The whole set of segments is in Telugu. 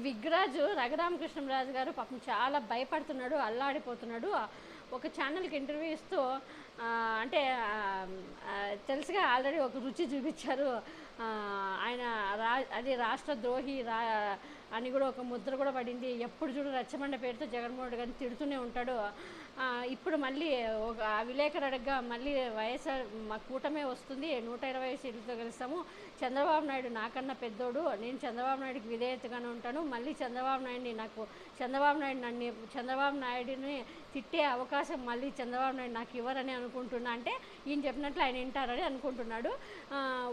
విగ్రాజు రఘురామకృష్ణరాజు గారు పాపం చాలా భయపడుతున్నాడు, అల్లాడిపోతున్నాడు. ఒక ఛానల్కి ఇంటర్వ్యూ ఇస్తూ అంటే తెలుసుగా ఆల్రెడీ ఒక రుచి చూపించారు. ఆయన అది రాష్ట్ర ద్రోహి అని కూడా ఒక ముద్ర కూడా పడింది. ఎప్పుడు చూడు రచ్చబండ పేరుతో జగన్మోహన్ రెడ్డి గారిని తిడుతూనే ఉంటాడు. ఇప్పుడు మళ్ళీ ఒక విలేకరు అడగ్గా మళ్ళీ వైఎస్ఆర్ మా కూటమే వస్తుంది, 120 సీట్లతో గెలుస్తాము, చంద్రబాబు నాయుడు నాకన్నా పెద్దోడు, నేను చంద్రబాబు నాయుడికి విధేయతగానే ఉంటాను, మళ్ళీ చంద్రబాబు నాయుడిని తిట్టే అవకాశం మళ్ళీ చంద్రబాబు నాయుడు నాకు ఇవ్వరని అనుకుంటున్నా అంటే ఈయన చెప్పినట్లు ఆయన వింటారని అనుకుంటున్నాడు.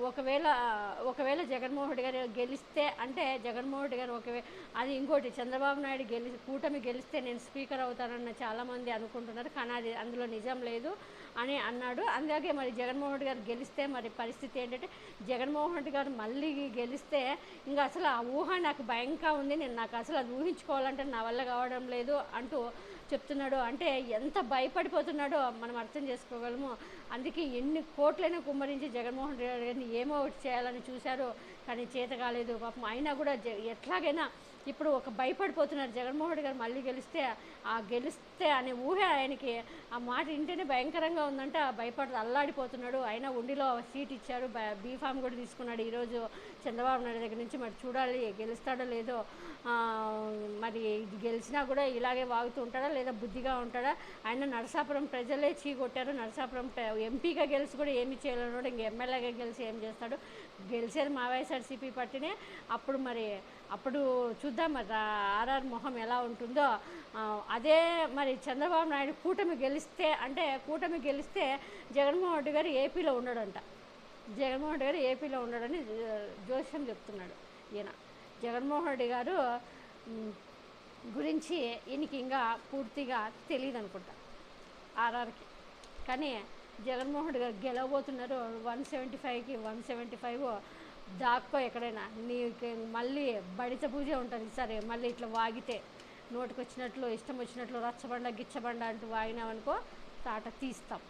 ఒకవేళ జగన్మోహన్ రెడ్డి గారు గెలిస్తే అంటే జగన్మోహన్ రెడ్డి గారు అది ఇంకోటి చంద్రబాబు నాయుడు కూటమి గెలిస్తే నేను స్పీకర్ అవుతానన్న చాలామంది అనుకుంటున్నారు, కానీ అది అందులో నిజం లేదు అని అన్నాడు. అలాగే మరి జగన్మోహన్ రెడ్డి గారు గెలిస్తే మరి పరిస్థితి ఏంటంటే జగన్మోహన్ రెడ్డి గారు మళ్ళీ గెలిస్తే ఇంకా అసలు ఆ ఊహ నాకు భయంగా ఉంది, నాకు అసలు అది ఊహించుకోవాలంటే నా వల్ల కావడం లేదు అంటూ చెప్తున్నాడు. అంటే ఎంత భయపడిపోతున్నాడో మనం అర్థం చేసుకోగలము. అందుకే ఎన్ని కోట్లైనా కుమ్మరించి జగన్మోహన్ రెడ్డి గారిని ఏమో ఒకటి చేయాలని చూశారు, కానీ చేత కాలేదు పాపం. అయినా కూడా ఎట్లాగైనా ఇప్పుడు ఒక భయపడిపోతున్నారు. జగన్మోహన్ రెడ్డి గారు మళ్ళీ గెలిస్తే అనే ఊహ ఆయనకి ఆ మాట వింటేనే భయంకరంగా ఉందంట. అల్లాడిపోతున్నాడు. అయినా ఉండిలో సీట్ ఇచ్చారు, బీఫామ్ కూడా తీసుకున్నాడు ఈరోజు చంద్రబాబు నాయుడు దగ్గర నుంచి. మరి చూడాలి గెలుస్తాడో లేదో. మరి ఇది గెలిచినా కూడా ఇలాగే వాగుతూ ఉంటాడా లేదా బుద్ధిగా ఉంటాడా? ఆయన నరసాపురం ప్రజలే చీకొట్టారు. నరసాపురం ఎంపీగా గెలిచి కూడా ఏమి చేయలేడు, ఇంక ఎమ్మెల్యేగా గెలిచి ఏం చేస్తాడు? గెలిచేది మా వైఎస్ఆర్సీపీ పార్టీనే. అప్పుడు చూద్దాం మరి ఆర్ఆర్ మొహం ఎలా ఉంటుందో. అదే మరి చంద్రబాబు నాయుడు కూటమి గెలిస్తే జగన్మోహన్ రెడ్డి గారు ఏపీలో ఉండడంట. జగన్మోహన్ రెడ్డి గారు ఏపీలో ఉండడని జోస్యం చెప్తున్నాడు ఈయన. జగన్మోహన్ రెడ్డి గారు గురించి ఈయనకి ఇంకా పూర్తిగా తెలియదు అనుకుంటా ఆర్ఆర్కి. కానీ జగన్మోహన్ రెడ్డి గారు గెలవబోతున్నారు. 175కి 175 దాక్కో ఎక్కడైనా నీకు మళ్ళీ బడిత పూజ ఉంటుంది. సరే మళ్ళీ ఇట్లా వాగితే నోటికి వచ్చినట్లు ఇష్టం వచ్చినట్లు రచ్చబండ గిచ్చబండ అంటూ వాగినామనుకో తాట తీస్తాం.